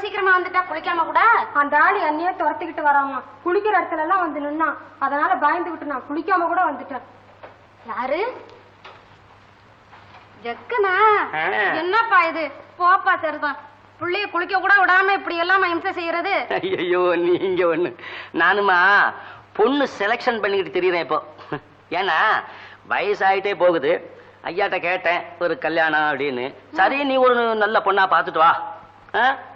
சீக்கிரமா வந்துட்டா குளிக்காம கூட? அந்த ஆளு என்னையே துரத்திக்கிட்டு வராமா. குளிக்கிற இடத்துல எல்லாம் வந்து நின்னா. அதனால பயந்துகிட்டு நான் குளிக்காம கூட வந்துட்டேன். யாரு? ஜக்கனா? என்னப்பா இது? போப்பா சரிதான். புள்ளைய குளிக்க கூட விடாம இப்படி எல்லாம் இம்சை செய்யறது. ஐயோ நீங்க ஒண்ணு. நானுமா பொண்ணு செலக்ஷன் பண்ணிக்கிட்டு தெரியுறேன் இப்போ. ஏன்னா வயசாயிட்டே போகுது. ஐயாட்ட கேட்டேன் ஒரு கல்யாணம் அப்படின்னு. சரி நீ ஒரு நல்ல பொண்ணா பாத்துட்டு வா,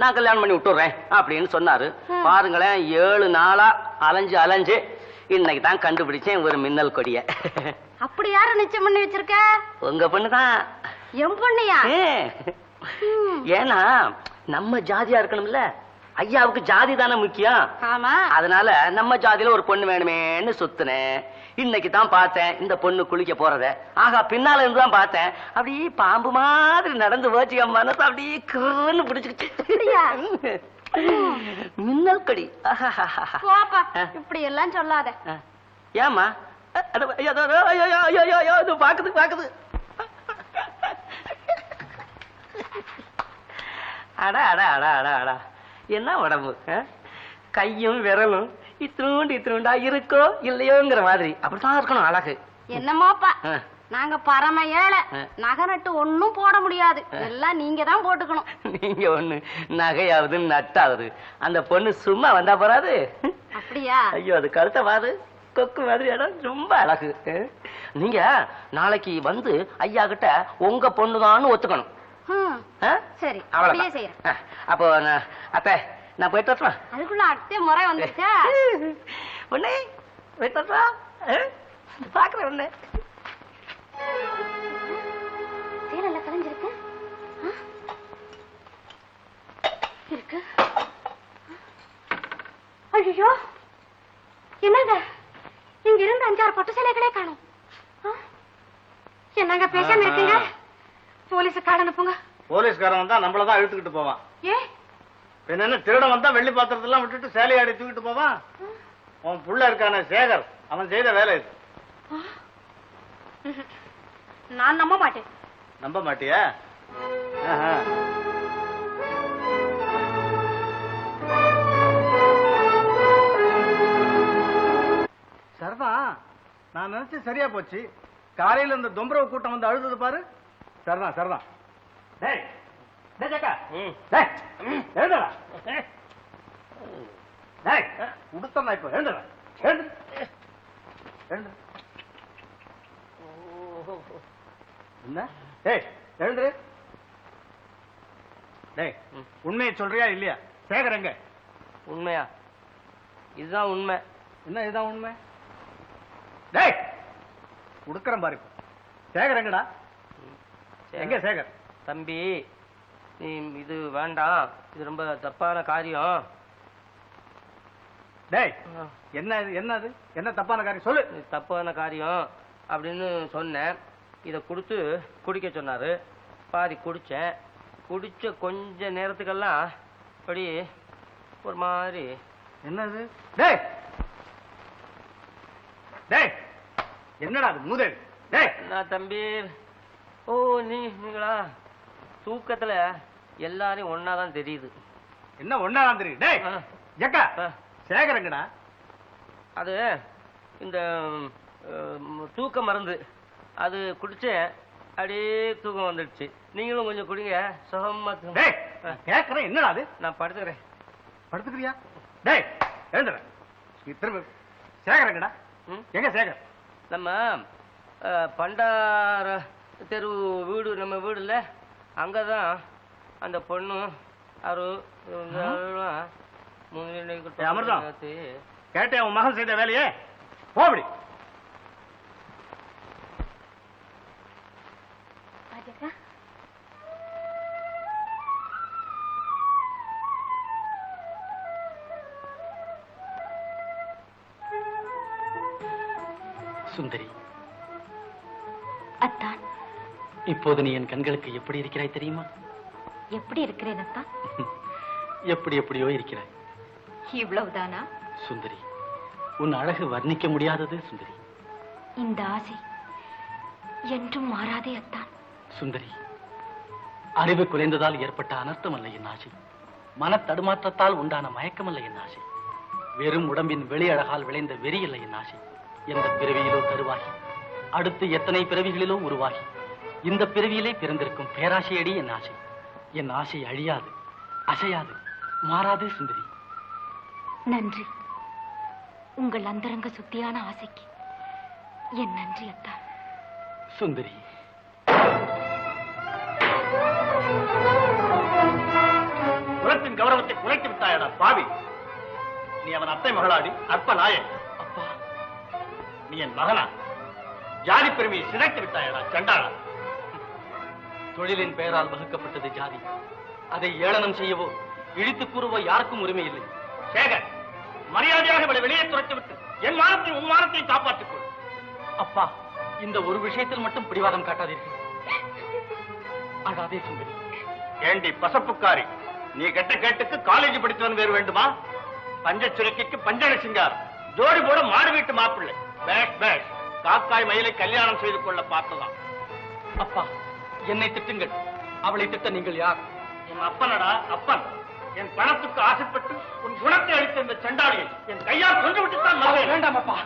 நான் கல்யாணம் பண்ணி விட்டுறேன் அப்படின்னு சொன்னாரு. பாருங்களேன் 7 நாளா அலைஞ்சு இன்னைக்கு தான் கண்டுபிடிச்சேன் ஒரு மின்னல் கொடிய. அப்படி யாரு நிச்சயம் பண்ணி வச்சிருக்க? உங்க பொண்ணுதான். என் பொண்ணையா? ஏன்னா நம்ம ஜாதியா இருக்கணும்ல. ஐயாவுக்கு ஜாதி தானே முக்கியம். ஆமா. அதனால நம்ம ஜாதியில ஒரு பொண்ணு வேணுமேன்னு சுத்தினேன். இன்னைக்கு தான் பார்த்தேன் இந்த பொண்ணு குளிக்க போறத. ஆகா பின்னால இருந்து தான் பார்த்தேன். அப்படியே பாம்பு மாதிரி நடந்து போச்சு. மனசு அப்படியே கிருன்னு பிடிச்சுக்கிச்சு. மின்னல் கடி. இப்படி எல்லாம் சொல்லாத. ஏமா? பாக்குது. அடா என்ன உடம்பு, கையும் விரலும் இத்தினூண்டா இருக்கோ இல்லையோங்கிற மாதிரி அப்படித்தான் இருக்கணும் அழகு. என்னமோப்பா, நாங்க பரம ஏழை. நகை நட்டு ஒண்ணும் போட முடியாது. எல்லாம் நீங்க தான் போட்டுக்கணும். நீங்க ஒண்ணு நகையாவது நட்டாவது. அந்த பொண்ணு சும்மா வந்தா போறாது. அப்படியா? ஐயோ அது கருத்த பாது கொக்கு மாதிரி இடம் ரொம்ப அழகு. நீங்க நாளைக்கு வந்து ஐயா கிட்ட உங்க பொண்ணுதான்னு ஒத்துக்கணும். சரி அப்படியே செய்யறேன். அப்போ அத்தை நான் போயிட்டு வரேன். அதுக்குள்ள அத்தை முறை வந்துச்சா? உன்னை போயிட்டு வரேன். பாக்குறேன் உன்னை. சேலல்ல கலைஞ்சிருக்கு இருக்கு. ஐயோ என்னங்க, இங்க இருந்து 5-6 பட்டு சேலைகளே காணும். என்னங்க பேசாம இருக்கீங்க? போலீஸுக்கார அனுப்புங்க. போலீஸ்காரன் வந்தா நம்மளதான் இழுத்துக்கிட்டு போவான். ஏ என்ன திருடன் வந்தா வெள்ளி பாத்திரத்தெல்லாம் விட்டுட்டு சேலையாடி தூக்கிட்டு போவான். உன் புள்ள இருக்கான சேகர், அவன் செய்த வேலை இது. நான் நம்ப மாட்டேன். நம்ப மாட்டியா? சரிதான், நான் நினைச்சு சரியா போச்சு. காலையில இந்த தொம்பரவு கூட்டம் வந்து அழுது பாரு. சரிதான். உடுத்தா இப்ப என்ன எழுந்துரு. உண்மையை சொல்றியா இல்லையா? சேகர் எங்க? உண்மையா? இதுதான் உண்மை. என்ன இதுதான் உண்மை? உடுக்கிறேன் பாரு. சேகர் எங்கடா? எங்க சேகர்? தம்பி நீ இது வேண்டாம், இது ரொம்ப தப்பான காரியம். என்னது என்ன தப்பான காரியம் சொல்லு. தப்பான காரியம் அப்படின்னு சொன்னேன். இதை கொடுத்து குடிக்க சொன்னாரு. பாதி குடிச்சேன். குடிச்ச கொஞ்ச நேரத்துக்கெல்லாம் அப்படி ஒரு மாதிரி. என்னது? என்னடா அது மூதேவி? நான் தம்பி. ஓ நீங்களா? தூக்கத்துல எல்லாரையும் ஒன்னாதான் தெரியுது. என்ன ஒன்னாதான் தெரியுது? சேகரங்கடா? அது இந்த தூக்க மருந்து அது குடிச்சேன். அப்படியே தூக்கம் வந்துடுச்சு. நீங்களும் கொஞ்சம் குடிங்க, சுகமா. கேக்குறேன். என்னடா அது? நான் படுத்துக்கிறேன். படுத்துக்கிறியா? எழுந்துறேன். திரும்ப சேகரங்கடா? எங்க சேகர்? நம்ம பண்டார தெரு வீடு, நம்ம வீடு இல்ல, அங்கதான் அந்த பொண்ணு அமிர்தம் கேட்டேன். உன் மகன் செய்த வேலையே போபடி. சுந்தரி, அத்தான் இப்போது நீ என் கண்களுக்கு எப்படி இருக்கிறாய் தெரியுமா? எப்படி இருக்கிறேன் அத்தான்? எப்படியோ இருக்கிறாய். இவ்வளவுதானா? சுந்தரி, உன் அழகு வர்ணிக்க முடியாதது சுந்தரி. இந்த ஆசை என்றும் மாறாதே அத்தான். சுந்தரி, அறிவு குறைந்ததால் ஏற்பட்ட அனர்த்தம் அல்ல என் ஆசை. மன தடுமாற்றத்தால் உண்டான மயக்கமல்ல என் ஆசை. வெறும் உடம்பின் வெளி அழகால் விளைந்த வெறி இல்லை என் ஆசை. எந்த பிறவியிலோ கருவாகி அடுத்து எத்தனை பிறவிகளிலோ உருவாகி இந்த பிறவியிலே பிறந்திருக்கும் பேராசையடி என் ஆசை. என் ஆசை அழியாது, அசையாது, மாறாது சுந்தரி. நன்றி. உங்கள் அந்தரங்க சுத்தியான ஆசைக்கு என் நன்றி அத்தா. சுந்தரி, குலத்தின் கௌரவத்தை குலைத்து விட்டாயடா பாவி. நீ அவன் அத்தை மகளாடி அற்ப நாயன். அப்பா, நீ என் மகனா? ஜாதி பெருமையை சிதைத்து விட்டாயடா சண்டாளா. தொழிலின் பெயரால் வகுக்கப்பட்டது ஜாதி. அதை ஏளனம் செய்யவோ இழித்து கூறுவோ யாருக்கும் உரிமை இல்லை. சேகர், மரியாதையாக இவளை வெளியே துரத்து விட்டு என் மானத்தையும் உன் மானத்தையும் காப்பாற்றிக் கொள். அப்பா, இந்த ஒரு விஷயத்தில் மட்டும் பிடிவாதம் காட்டாதீர்கள். அழாதே சுந்தரி. ஏண்டி பசப்புக்காரி, நீ கெட்ட கேட்டுக்கு காலேஜ் படித்தவன் வேறு வேண்டுமா? பஞ்ச சுரக்கிக்கு பஞ்சன சிங்கார், ஜோடி போட மாடு வீட்டு மாப்பிள்ளை. பேஷ் பேஷ், காக்காய் மயிலை கல்யாணம் செய்து கொள்ள பார்த்ததான். அப்பா, என்னை திட்டுங்கள். அவளை திட்ட நீங்கள் யார்? உன் அப்பனடா அப்பன். என் பணத்துக்கு ஆசைப்பட்டு உன் குணத்தை அளித்த இந்த சண்டாளியை என் கையால் கொண்டு விட்டுத்தான் மகன். வேண்டாம் அப்பா.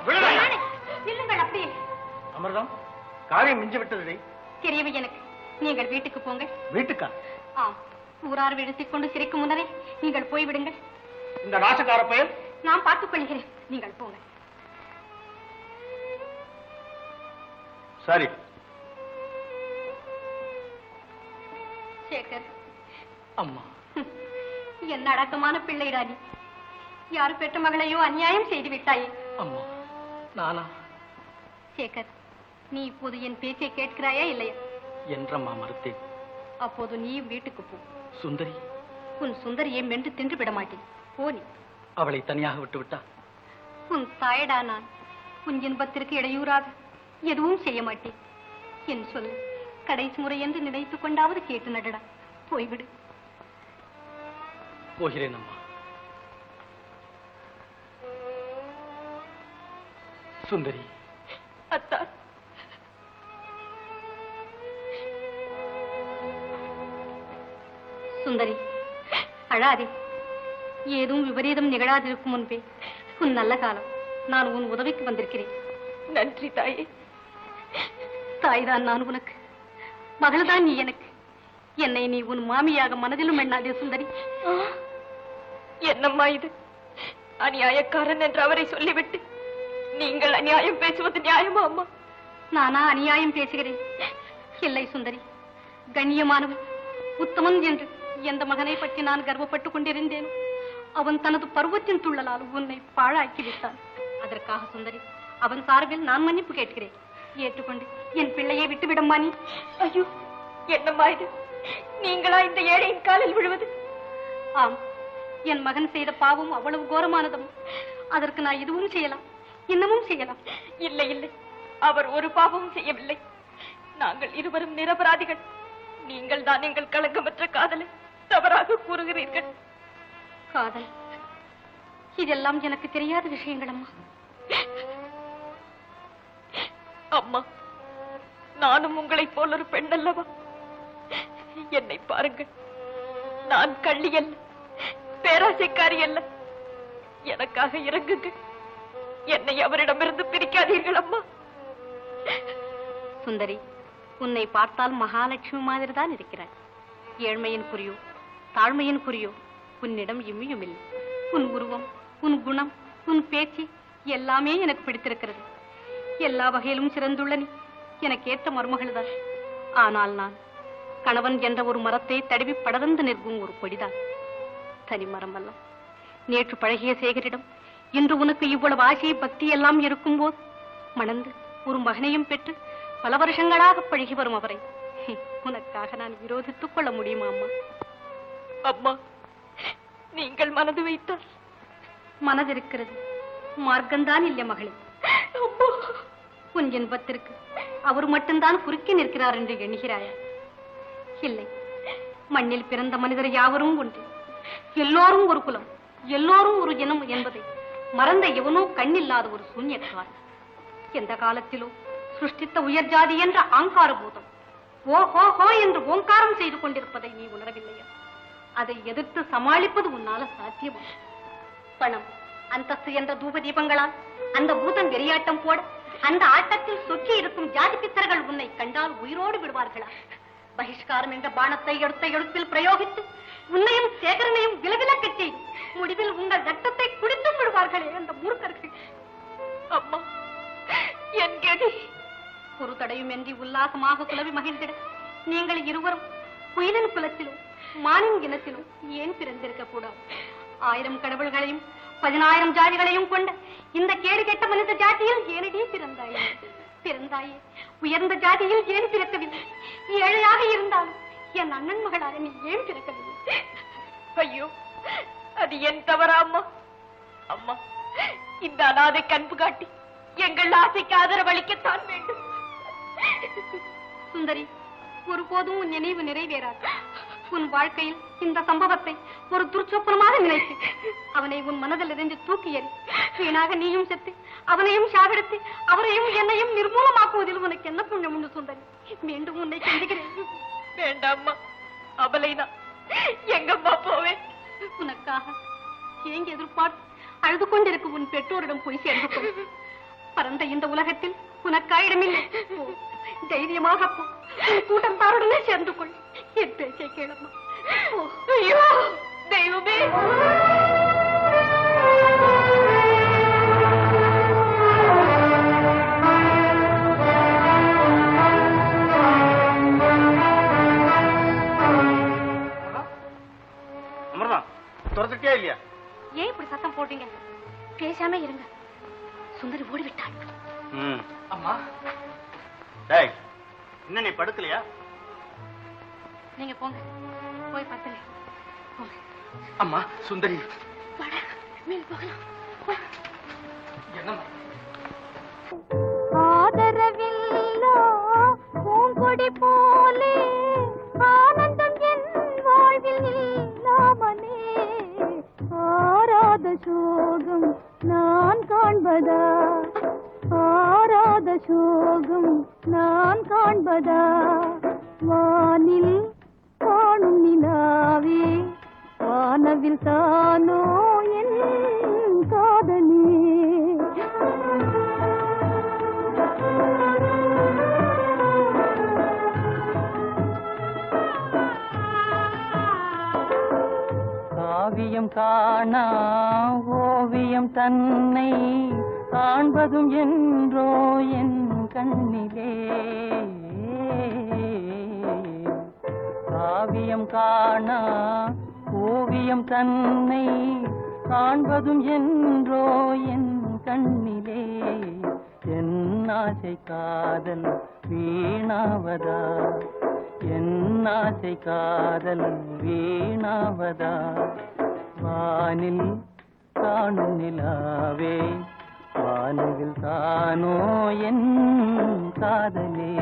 இல்லுங்கள் அப்படியே. அமிர்தம், காரியம் மிஞ்சி விட்டது. தெரியவே எனக்கு. நீங்கள் வீட்டுக்கு போங்க. வீட்டுக்கா? ஆம், ஊரார் விழுத்திக் கொண்டு சிரிக்கும் முன்னரே நீங்கள் போய்விடுங்கள். இந்த நாசக்கார பெயர் நான் பார்த்துக் கொள்கிறேன். நீங்கள் போங்க. சரி. சேகர், அம்மா, என்ன அடக்கமான பிள்ளைடா நீ. யாரு பெற்ற மகளையோ அநியாயம் செய்து விட்டாயே. அம்மா, நானா? சேகர், நீ இப்போது என் பேச்சை கேட்கிறாயா இல்லையா? என்றம்மா மறுத்தேன். அப்போது நீ வீட்டுக்கு போ. சுந்தரி? உன் சுந்தரியை மென்று தின்று விட மாட்டேன். போ நீ. அவளை தனியாக விட்டு விட்டா? உன் தாயடா நான். உன் இன்பத்திற்கு இடையூறாக எதுவும் செய்ய மாட்டேன். என் சொல்ல கடைசி முறை என்று நினைத்துக் கொண்டாவது கேட்டு நடடா. போய்விடு. போகிறேன் அம்மா. சுந்தரி. அத்தா, சுந்தரி, அழாதே. ஏதும் விபரீதம் நிகழாதிருக்கும் முன்பே உன் நல்ல காலம். நான் உன் உதவிக்கு வந்திருக்கிறேன். நன்றி தாயே. தாய்தான் நான் உனக்கு, மகள்தான் நீ எனக்கு. என்னை நீ உன் மாமியாக மனதிலும் எண்ணாதே சுந்தரி. என்னம்மா இது? அநியாயக்காரன் என்று அவரை சொல்லிவிட்டு நீங்கள் அநியாயம் பேசுவது நியாயமா அம்மா? நானா அநியாயம் பேசுகிறேன்? இல்லை சுந்தரி, கண்ணியமானவன் உத்தமன் என்று எந்த மகனை பற்றி நான் கர்வப்பட்டுக் கொண்டிருந்தேனோ அவன் தனது பருவத்தின் துள்ளலால் உன்னை பாழாக்கி விட்டான். அதற்காக சுந்தரி, அவன் சார்பில் நான் மன்னிப்பு கேட்கிறேன். ஏற்றுக்கொண்டு என் பிள்ளையை விட்டுவிடம்மா நீ. ஐயோ, என்னம்மா இது? நீங்களா இந்த ஏழையின் காலில் விழுவது? ஆம், என் மகன் செய்த பாவம் அவ்வளவு கோரமானதும். அதற்கு நான் இதுவும் செய்யலாம், இன்னமும் செய்யலாம். இல்லை இல்லை, அவர் ஒரு பாவமும் செய்யவில்லை. நாங்கள் இருவரும் நிரபராதிகள். நீங்கள் தான் எங்கள் களங்கமற்ற காதலை தவறாக கூறுகிறீர்கள். காதல், இதெல்லாம் எனக்கு தெரியாத விஷயங்கள் அம்மா. அம்மா, நானும் உங்களைப் போல் ஒரு பெண் அல்லவா? என்னை பாருங்கள், நான் கள்ளி அல்ல, பேராசைக்காரி அல்ல. எனக்காக இறங்குங்கள். என்னை அவரிடமிருந்து பிரிக்காதீர்கள் அம்மா. சுந்தரி, உன்னை பார்த்தால் மகாலட்சுமி மாதிரி தான் இருக்கிறாய். ஏழ்மையின் குறியோ தாழ்மையின் குறியோ உன்னிடம் இம்மியும் இல்லை. உன் உருவம், உன் குணம், உன் பேச்சு எல்லாமே எனக்கு பிடித்திருக்கிறது. எல்லா வகையிலும் சிறந்துள்ள நீ எனக்கு ஏற்ற மருமகள் தான். ஆனால் நான் கணவன் என்ற ஒரு மரத்தை தடவி படர்ந்து நிற்கும் ஒரு கொடிதான். தனி மரம் அல்ல. நேற்று பழகிய சேகரிடம் இன்று உனக்கு இவ்வளவு ஆசை பக்தி எல்லாம் இருக்கும் போது மணந்து ஒரு மகனையும் பெற்று பல வருஷங்களாக பழகி வரும் அவரை உனக்காக நான் விரோதித்துக் கொள்ள முடியுமா அம்மா? அம்மா, நீங்கள் மனது வைத்தால்? மனதிருக்கிறது, மார்க்கம்தான் இல்லை மகளே. உன் இன்பத்திற்கு அவர் மட்டும்தான் குறுக்கி நிற்கிறார் என்று எண்ணுகிறாயா? இல்லை, மண்ணில் பிறந்த மனிதர் யாவரும் ஒன்று. எல்லோரும் ஒரு குலம், எல்லோரும் ஒரு இனம் என்பதை மறந்த எவனோ கண்ணில்லாத ஒரு சூன்யக்காரன். எந்த காலத்திலோ சிருஷ்டித்த உயர் ஜாதி என்ற ஆங்கார பூதம் ஓ ஹோ ஹோ என்று ஓங்காரம் செய்து கொண்டிருப்பதை நீ உணரவில்லையா? அதை எதிர்த்து சமாளிப்பது உன்னால சாத்தியமா? பணம், அந்தஸ்து என்ற தூப தீபங்களால் அந்த பூதம் வெறியாட்டம் போட அந்த ஆட்டத்தில் சொக்கி இருக்கும் ஜாதி பித்தர்கள் உன்னை கண்டால் உயிரோடு விடுவார்களா? பகிஷ்காரம் என்ற பானத்தை எடுத்த எடுப்பில் பிரயோகித்து உன்னையும் சேகரனையும் விலவிலக்கச் செய்து முடிவில் உங்கள் ரத்தத்தை குடித்தும் விடுவார்களே அந்த மூர்க்கர்கள். அம்மா, என் கதி ஒரு தடையும் என்று உல்லாசமாக குலவி மகிழ்ந்திட நீங்கள் இருவரும் குயிலின் குலத்திலும் மானின் இனத்திலும் ஏன் பிறந்திருக்க கூடாது? 1000 கடவுள்களையும் 10000 ஜாதிகளையும் கொண்ட இந்த கேடு கெட்ட மனித ஜாதியில் ஏனடி பிறந்தாயே? பிறந்தாயே உயர்ந்த ஜாதியில் ஏன் பிறக்கவில்லை? ஏழையாக இருந்தாலும் என் அண்ணன் மகளாக நீ ஏன் பிறக்கவில்லை? ஐயோ, அது என் தவறா அம்மா? அம்மா, இந்த அனாதை கண்பு காட்டி எங்கள் ஆசைக்கு ஆதரவளிக்கத்தான் வேண்டும். சுந்தரி, ஒருபோதும் உன் நினைவு நிறைவேறாது. உன் வாழ்க்கையில் இந்த சம்பவத்தை ஒரு துர்ச்சொப்பனமாக நினைத்து அவனை உன் மனதில் இருந்து தூக்கி எறி. வீணாக நீயும் செத்து அவனையும் சாகடித்து அவரையும் என்னையும் நிர்மூலமாக்குவதில் உனக்கு என்ன புண்ணியம் உண்டு சுந்தரி? மீண்டும் உன்னை சந்திக்கிறேன். வேண்டாம்மா, அபலைனா எங்கம்மா போவேன்? உனக்காக ஏங்கி எதிர்பார்த்து அழுது கொண்டிருக்கும் உன் பெற்றோரிடம் போய் சேர்ந்து கொள். பரந்த இந்த உலகத்தில் உனக்காயிடமில்லை. தைரியமாக போ. கூட்டம் தாருடனே சேர்ந்து கொள். என் பேச்சை கேளம்மா. ஐயோ தெய்வமே! அமர்தா, துரத்துட்டே இல்லையா? ஏன் இப்படி சத்தம் போடுறீங்க? பேசாம இருங்க. சுந்தரி ஓடிவிட்டாள். அம்மா, டேய், இன்னும் நீ படுக்கலையா? நீங்க போங்க, போய் படுத்துங்க. போங்க. அம்மா, சுந்தரி வாடா, மேல் போகலாம். என்னம்மா? ஆதரவில்லா பூங்கொடி போலே ஆனந்தம் என் வாழ்வில் இல்லாமலே ஆராத சோகம் நான் காண்பதா? ஆராத சோகம் நான் காண்பதா? வானில் காணும் நிலாவே வானவில் தானோ என் காதலே? காவியம் காணா ஓவியம் தன்னை காண்பதும் என்றோ என் கண்ணிலே. காவியம் காணா ஓவியம் தன்னை காண்பதும் என்றோ என் கண்ணிலே. என் ஆசை காதல் வீணாவதா? என் ஆசை காதல் வீணாவதா? வானில் காணும் நிலாவே வானவில் தானோ என் காதலே?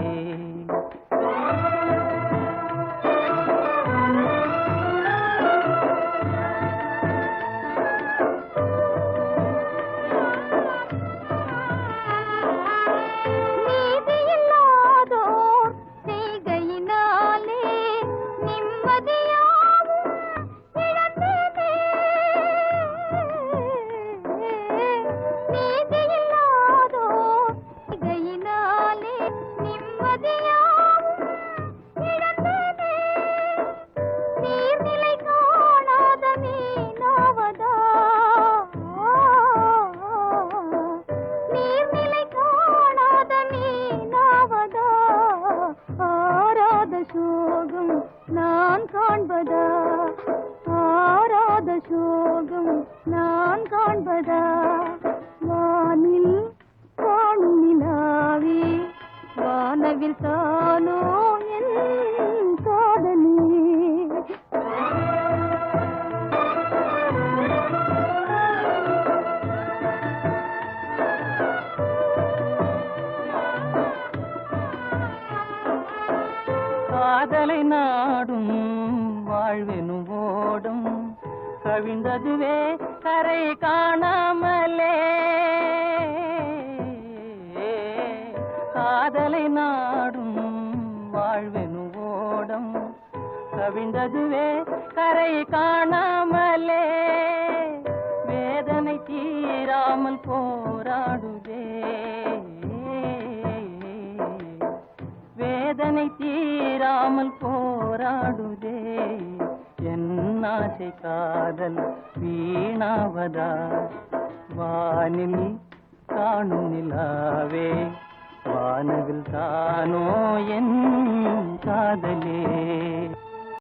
காதலை நாடும் வாழ்வெனும் ஓடும் கவிழ்ந்ததுவே கரை காணாமலே. காதலை நாடும் வாழ்வெனும் ஓடும் கவிழ்ந்ததுவே கரை காணாமலே வேதனை தீராமல் போராடுதே வேதனை தீராமல் போராடுதே என் ஆசை காதல் வீணாவதா வானில் காணும் நிலாவே வானவில் தானோ என் காதலே